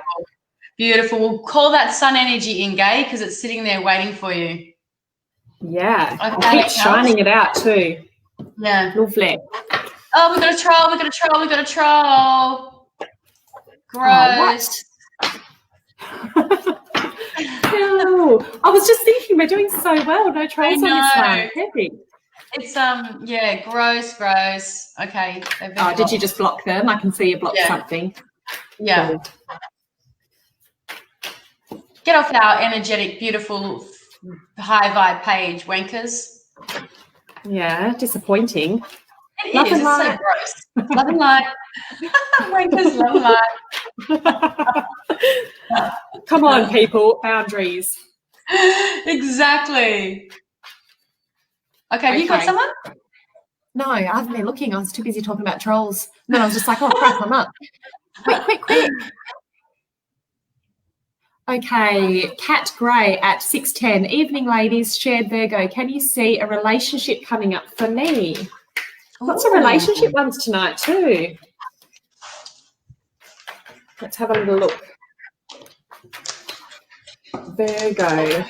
Beautiful. We'll call that sun energy in, Gay, because it's sitting there waiting for you. Yeah. Okay, keep shining it out too. Yeah. Lovely. Oh, we've got a troll. Gross. No, I was just thinking we're doing so well. No trolls on this one. Perfect. It's gross. Okay. Oh, did you just block them? I can see you blocked something. Yeah. Get off our energetic, beautiful, high vibe page, wankers. Yeah, disappointing. It is. It's so gross. Love and light. Wankers, love and light. Come on, people. Boundaries. Exactly. Okay, you got someone? No, I haven't been looking. I was too busy talking about trolls. And then I was just like, oh, crap, I'm up. Quick. Okay, Cat Gray at 6:10. Evening, ladies. Shared Virgo. Can you see a relationship coming up for me? Lots of relationship ones tonight too. Let's have a little look. Virgo.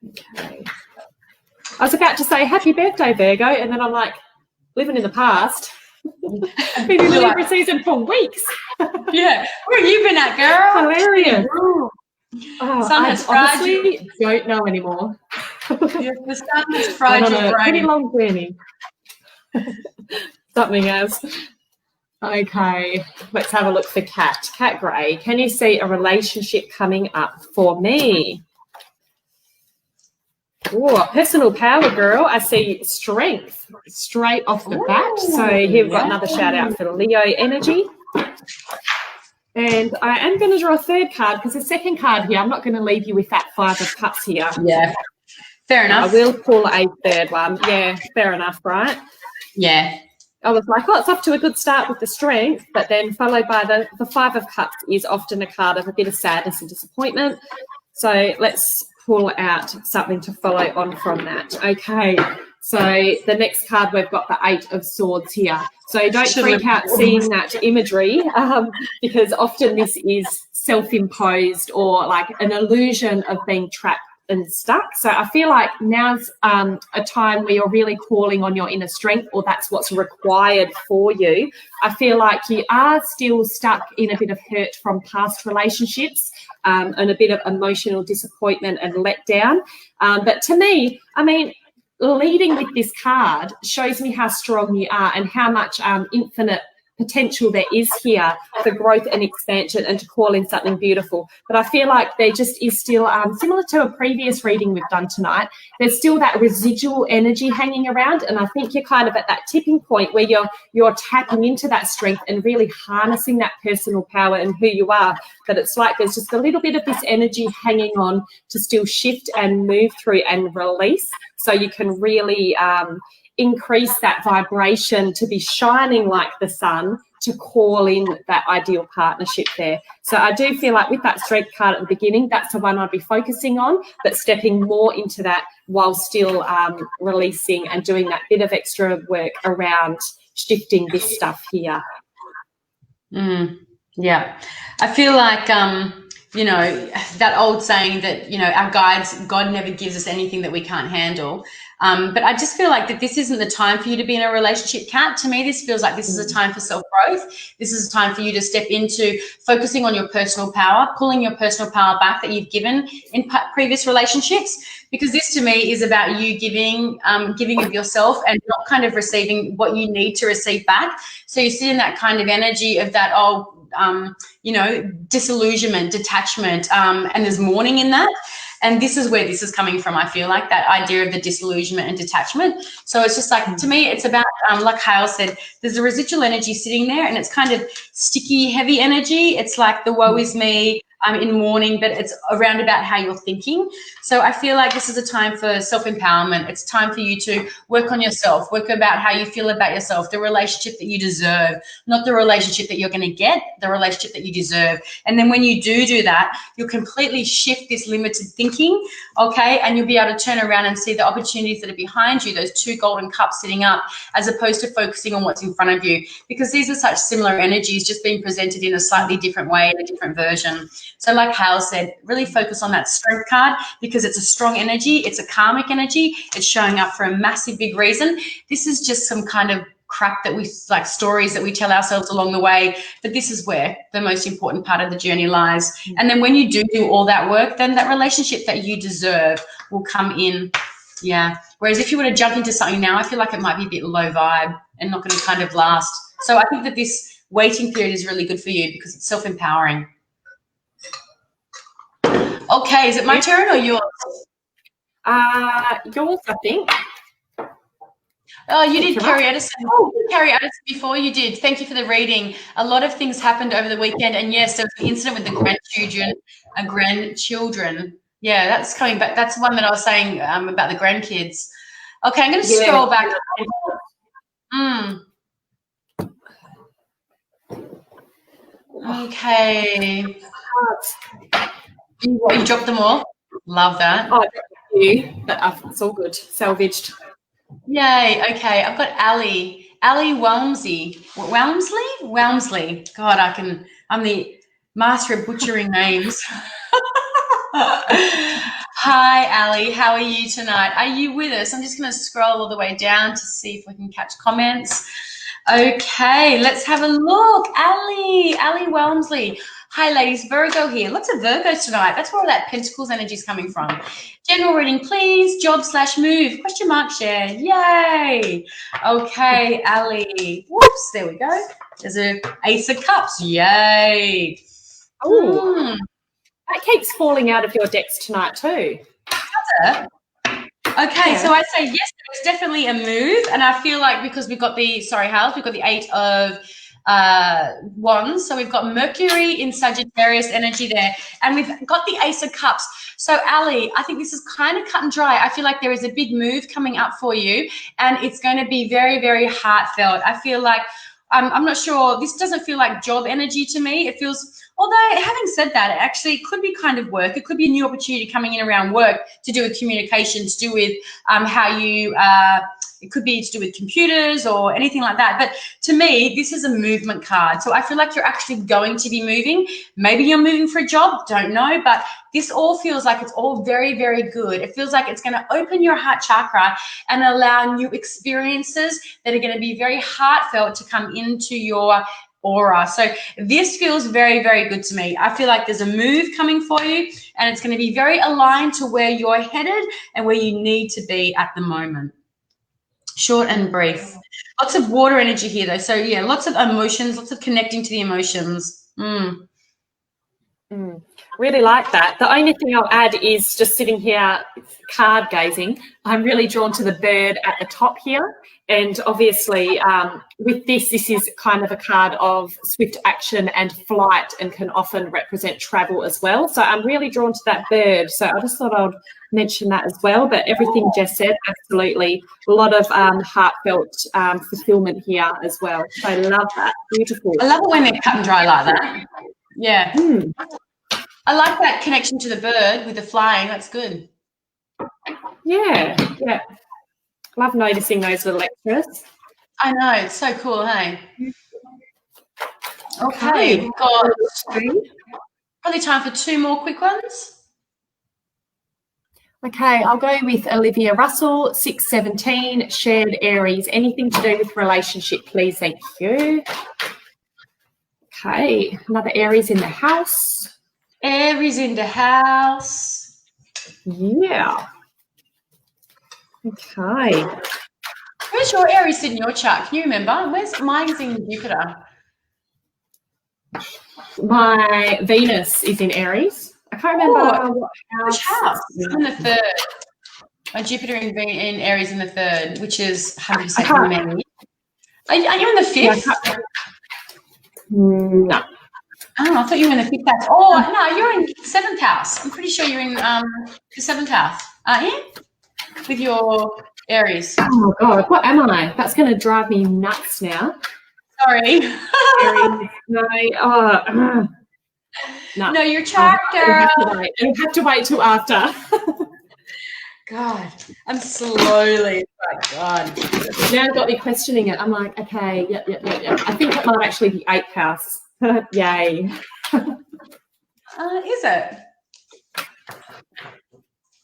Okay. I was about to say happy birthday, Virgo, and then I'm like, living in the past. Been in Libra season for weeks. Yeah. Where have you been at, girl? Hilarious. Oh, I honestly don't know anymore. The sun has fried your brain. Pretty long journey. Something else. Okay, let's have a look for Cat. Cat Gray, can you see a relationship coming up for me? Oh, personal power, girl. I see strength straight off the bat. So here we've got another shout out for Leo energy. And I am going to draw a third card because the second card here, I'm not going to leave you with that 5 of cups here. Yeah, fair enough. I will pull a third one. Yeah, fair enough, right? Yeah. I was like, oh, it's off to a good start with the strength, but then followed by the 5 of cups is often a card of a bit of sadness and disappointment. So let's pull out something to follow on from that. Okay, so the next card we've got the 8 of Swords here. So don't freak out seeing that imagery because often this is self-imposed or like an illusion of being trapped and stuck. So I feel like now's a time where you're really calling on your inner strength, or that's what's required for you. I feel like you are still stuck in a bit of hurt from past relationships and a bit of emotional disappointment and letdown. But to me, I mean, leading with this card shows me how strong you are and how much infinite potential there is here for growth and expansion and to call in something beautiful. But I feel like there just is still, similar to a previous reading we've done tonight, there's still that residual energy hanging around, and I think you're kind of at that tipping point where you're tapping into that strength and really harnessing that personal power and who you are. But it's like there's just a little bit of this energy hanging on to still shift and move through and release, so you can really increase that vibration to be shining like the sun to call in that ideal partnership there. So I do feel like with that strength card at the beginning, that's the one I'd be focusing on, but stepping more into that while still releasing and doing that bit of extra work around shifting this stuff here. Yeah. I feel like, you know, that old saying that, you know, our guides, God never gives us anything that we can't handle. But I just feel like that this isn't the time for you to be in a relationship, Kat. To me, this feels like this is a time for self-growth. This is a time for you to step into focusing on your personal power, pulling your personal power back that you've given in previous relationships, because this to me is about you giving of yourself and not kind of receiving what you need to receive back. So you sit in that kind of energy of that, you know, disillusionment, detachment, and there's mourning in that. And this is where this is coming from, I feel like, that idea of the disillusionment and detachment. So it's just like, to me, it's about, like Hayle said, there's a residual energy sitting there, and it's kind of sticky, heavy energy. It's like the woe is me, I'm in mourning, but it's around about how you're thinking. So I feel like this is a time for self-empowerment. It's time for you to work on yourself, work about how you feel about yourself, the relationship that you deserve, not the relationship that you're going to get, the relationship that you deserve. And then when you do that, you'll completely shift this limited thinking, okay? And you'll be able to turn around and see the opportunities that are behind you, those 2 golden cups sitting up, as opposed to focusing on what's in front of you, because these are such similar energies just being presented in a slightly different way, in a different version. So like Hayle said, really focus on that strength card, because it's a strong energy. It's a karmic energy. It's showing up for a massive, big reason. This is just some kind of crap that we, like stories that we tell ourselves along the way. But this is where the most important part of the journey lies. And then when you do all that work, then that relationship that you deserve will come in. Yeah. Whereas if you were to jump into something now, I feel like it might be a bit low vibe and not going to kind of last. So I think that this waiting period is really good for you because it's self-empowering. Okay, is it my turn or yours? Yours, I think. Oh, you did, Carrie Edison. Oh, Carrie Edison, before you did. Thank you for the reading. A lot of things happened over the weekend, and yes, there was an incident with the grandchildren. Yeah, that's coming back. That's the one that I was saying about the grandkids. Okay, I'm going to scroll back. Okay. You dropped them all? Love that. Oh, thank you. It's all good. Salvaged. Yay. Okay. I've got Ali Walmsley. God, I'm the master of butchering names. Hi, Ali. How are you tonight? Are you with us? I'm just going to scroll all the way down to see if we can catch comments. Okay, let's have a look. Ali Walmsley. Hi, ladies. Virgo here. Lots of Virgos tonight. That's where all that Pentacles energy is coming from. General reading, please. Job/move. ? Share. Yay. Okay, Ali. Whoops. There we go. There's a Ace of Cups. Yay. Oh, that keeps falling out of your decks tonight too. Does it? Okay, so I'd say yes, there was definitely a move, and I feel like because we've got the Hales, we've got the 8 of Wands, so we've got Mercury in Sagittarius energy there, and we've got the Ace of Cups. So Ali, I think this is kind of cut and dry. I feel like there is a big move coming up for you, and it's going to be very, very heartfelt. I feel like I'm not sure. This doesn't feel like job energy to me. It feels, although having said that, it actually could be kind of work. It could be a new opportunity coming in around work to do with communication, to do with how you, it could be to do with computers or anything like that. But to me, this is a movement card. So I feel like you're actually going to be moving. Maybe you're moving for a job, don't know. But this all feels like it's all very, very good. It feels like it's going to open your heart chakra and allow new experiences that are going to be very heartfelt to come into your aura. So this feels very, very good to me. I feel like there's a move coming for you, and it's going to be very aligned to where you're headed and where you need to be at the moment. Short and brief. Lots of water energy here, though. So, yeah, lots of emotions, lots of connecting to the emotions. Really like that. The only thing I'll add is just sitting here card gazing, I'm really drawn to the bird at the top here. And obviously with this is kind of a card of swift action and flight, and can often represent travel as well. So I'm really drawn to that bird. So I just thought I'd mention that as well. But everything Jess said, absolutely. A lot of heartfelt fulfillment here as well. So I love that. Beautiful. I love it when they're cut and dry like that. Yeah. I like that connection to the bird with the flying. That's good. Yeah. Love noticing those little extras. I know. It's so cool, hey? Okay. We've got probably time for 2 more quick ones. Okay, I'll go with Olivia Russell, 617, shared Aries. Anything to do with relationship, please. Thank you. Okay, another Aries in the house. Aries in the house. Yeah. Okay. Where's your Aries in your chart? Can you remember? Mine's in Jupiter. My Venus is in Aries. I can't remember what house. Which house? I'm in the 3rd. My Jupiter in Aries in the 3rd, which is 100% memory. Are you in the 5th? No. Oh, I thought you were in the 5th house. Oh, no, you're in 7th house. I'm pretty sure you're in the 7th house, aren't you? With your Aries. Oh, God, what am I? That's going to drive me nuts now. Sorry. Aries, no, no, your chart, girl. You'll have to wait till after. God, I'm slowly. Oh, God. Now got me questioning it. I'm like, okay, yep. I think it might actually be 8th house. Yay. Is it?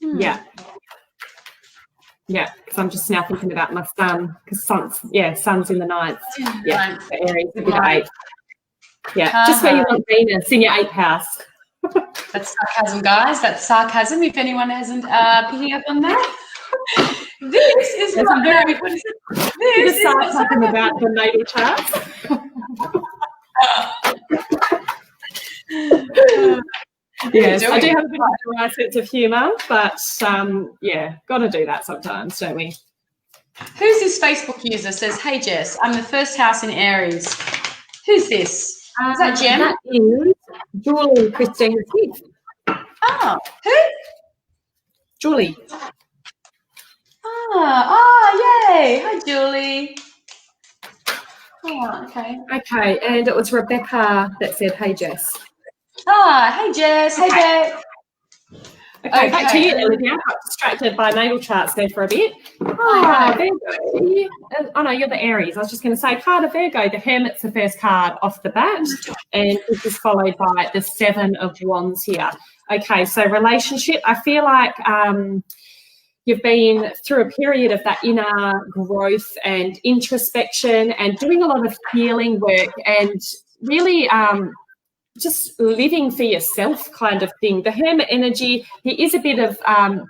Yeah. Yeah, because I'm just now thinking about my son, because sun's in the 9th. Yeah, for Aries, a bit of 8. Yeah, just where you want Venus in your 8th house. That's sarcasm, guys. That's sarcasm, if anyone hasn't picking up on that. This is what very this is talking about the natal charts. Yes, I do have a bit of a dry sense of humour, but yeah, got to do that sometimes, don't we? Who's this Facebook user? Says, "Hey Jess, I'm the 1st house in Aries." Who's this? Is that Jem? That is Julie Christine Smith. Oh, who? Julie. Yay! Hi, Julie. Oh, okay. Okay, and it was Rebecca that said, "Hey Jess." Hey Jess. Hey Beck. Okay, back to you, Olivia. I got distracted by natal charts there for a bit. Virgo. Oh, no, you're the Aries. I was just going to say, card of Virgo. The Hermit's the first card off the bat, and this is followed by the 7 of Wands here. Okay, so relationship. I feel like you've been through a period of that inner growth and introspection and doing a lot of healing work and really just living for yourself kind of thing. The Hermit energy, he is a bit of,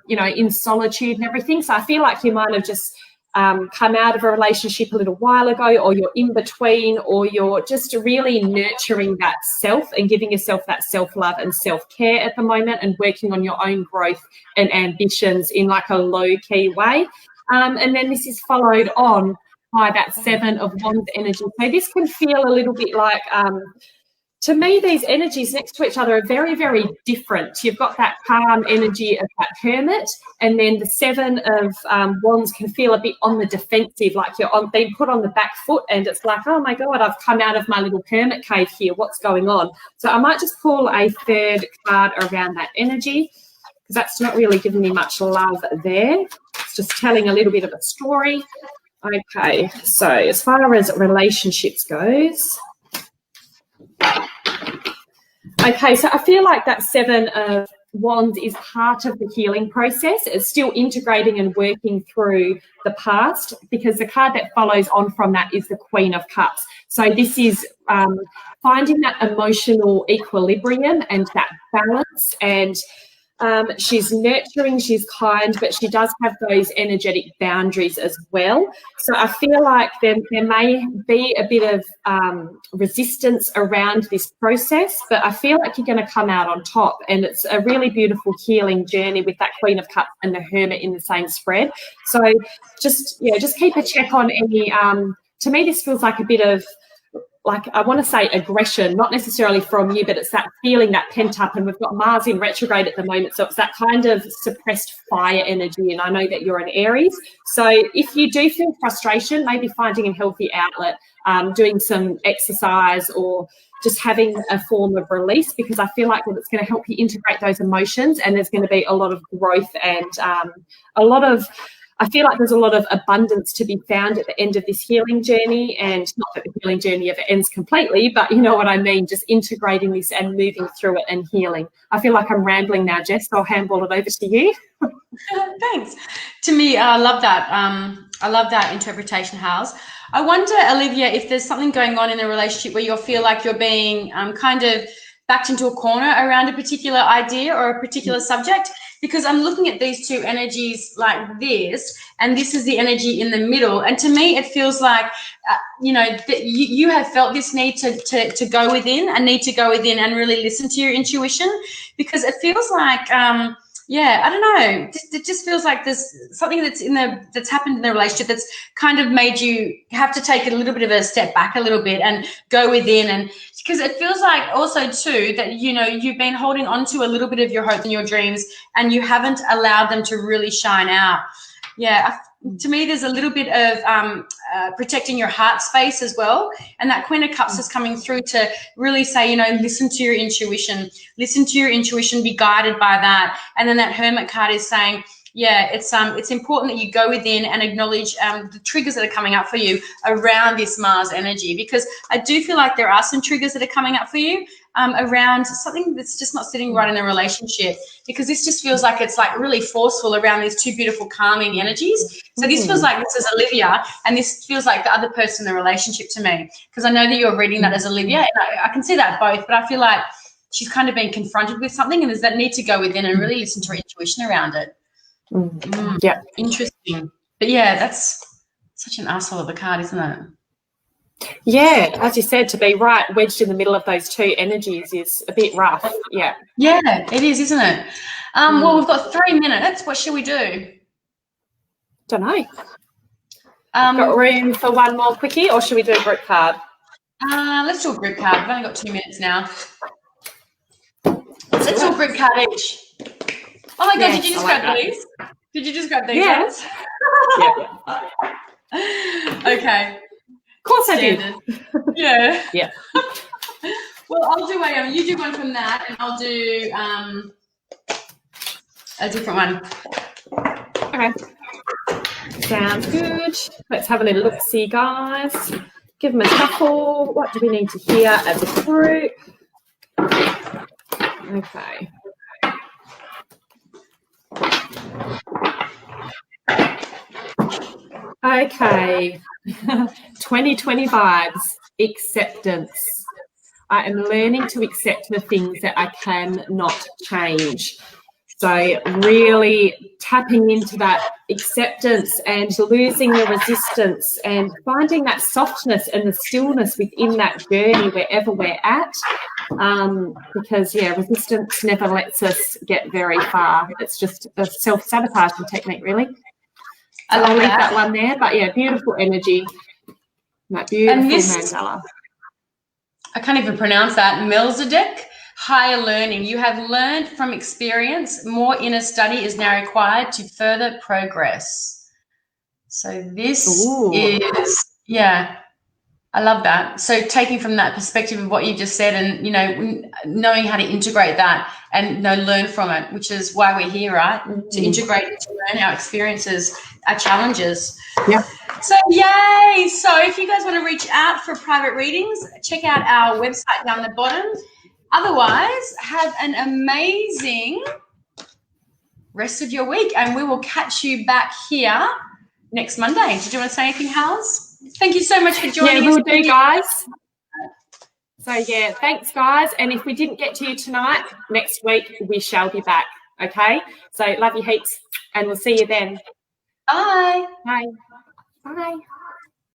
in solitude and everything. So I feel like you might have just come out of a relationship a little while ago, or you're in between, or you're just really nurturing that self and giving yourself that self-love and self-care at the moment, and working on your own growth and ambitions in like a low-key way. And then this is followed on by that Seven of Wands energy. So this can feel a little bit like, to me, these energies next to each other are very, very different. You've got that calm energy of that Hermit, and then the Seven of Wands can feel a bit on the defensive, like you're being put on the back foot, and it's like, oh my God, I've come out of my little hermit cave here. What's going on? So I might just pull a third card around that energy, because that's not really giving me much love there. It's just telling a little bit of a story. Okay, so as far as relationships goes, okay, so I feel like that Seven of Wands is part of the healing process. It's still integrating and working through the past, because the card that follows on from that is the Queen of Cups. So this is finding that emotional equilibrium and that balance, and she's nurturing, she's kind, but she does have those energetic boundaries as well. So I feel like there may be a bit of resistance around this process, but I feel like you're going to come out on top, and it's a really beautiful healing journey with that Queen of Cups and the Hermit in the same spread. So just keep a check on any, to me this feels like a bit of, like, I want to say aggression, not necessarily from you, but it's that feeling, that pent up, and we've got Mars in retrograde at the moment. So it's that kind of suppressed fire energy. And I know that you're an Aries. So if you do feel frustration, maybe finding a healthy outlet, doing some exercise, or just having a form of release, because I feel like it's going to help you integrate those emotions, and there's going to be a lot of growth and I feel like there's a lot of abundance to be found at the end of this healing journey, and not that the healing journey ever ends completely, but you know what I mean, just integrating this and moving through it and healing. I feel like I'm rambling now, Jess, so I'll handball it over to you. Thanks. To me, I love that. I love that interpretation, Hals. I wonder, Olivia, if there's something going on in the relationship where you feel like you're being kind of backed into a corner around a particular idea or a particular subject. Because I'm looking at these two energies like this, and this is the energy in the middle. And to me, it feels like, that you have felt this need to go within, a need to go within and really listen to your intuition, because it feels like, I don't know. It just feels like there's something that's happened in the relationship that's kind of made you have to take a little bit of a step back a little bit and go within. And because it feels like also too that, you've been holding on to a little bit of your hopes and your dreams, and you haven't allowed them to really shine out. Yeah. To me, there's a little bit of protecting your heart space as well. And that Queen of Cups is coming through to really say, listen to your intuition, be guided by that. And then that Hermit card is saying, it's important that you go within and acknowledge the triggers that are coming up for you around this Mars energy, because I do feel like there are some triggers that are coming up for you around something that's just not sitting right in the relationship, because this just feels like it's like really forceful around these two beautiful calming energies. So this feels like this is Olivia, and this feels like the other person in the relationship to me, because I know that you're reading that as Olivia, and I can see that both, but I feel like she's kind of been confronted with something, and there's that need to go within and really listen to her intuition around it. Yeah, interesting. But yeah, that's such an asshole of a card, isn't it? Yeah, as you said, to be right wedged in the middle of those two energies is a bit rough. Yeah, it is, isn't it? Well, we've got 3 minutes. What should we do? Don't know. Got room for one more quickie, or should we do a group card? Let's do a group card. We've only got 2 minutes now. Let's do a group card each. Oh my God, did you just grab these? Did you just grab these? Yes. Okay. Of course Standard. I did. Yeah. Yeah. Well, I'll do you do one from that, and I'll do a different one. Okay. Sounds good. Let's have a little look-see, guys. Give them a shuffle. What do we need to hear as a group? Okay. Okay. 2020 vibes. Acceptance. I am learning to accept the things that I cannot change. So really tapping into that acceptance and losing the resistance and finding that softness and the stillness within that journey wherever we're at. Because, yeah, resistance never lets us get very far. It's just a self-sabotaging technique, really. So I'll leave that one there. But, yeah, beautiful energy. That beautiful mandala. I can't even pronounce that. Melchizedek. Higher learning. You have learned from experience. More inner study is now required to further progress. So this is, yeah, I love that. So taking from that perspective of what you just said and, you know, knowing how to integrate that and, you know, learn from it, which is why we're here, right? To integrate and to learn our experiences, our challenges. Yeah. So, yay. So if you guys want to reach out for private readings, check out our website down the bottom. Otherwise, have an amazing rest of your week, and we will catch you back here next Monday. Did you want to say anything, Hals? Thank you so much for joining us. Yeah, we'll do, guys. So, yeah, thanks, guys. And if we didn't get to you tonight, next week we shall be back, okay? So, love you heaps, and we'll see you then. Bye. Bye. Bye.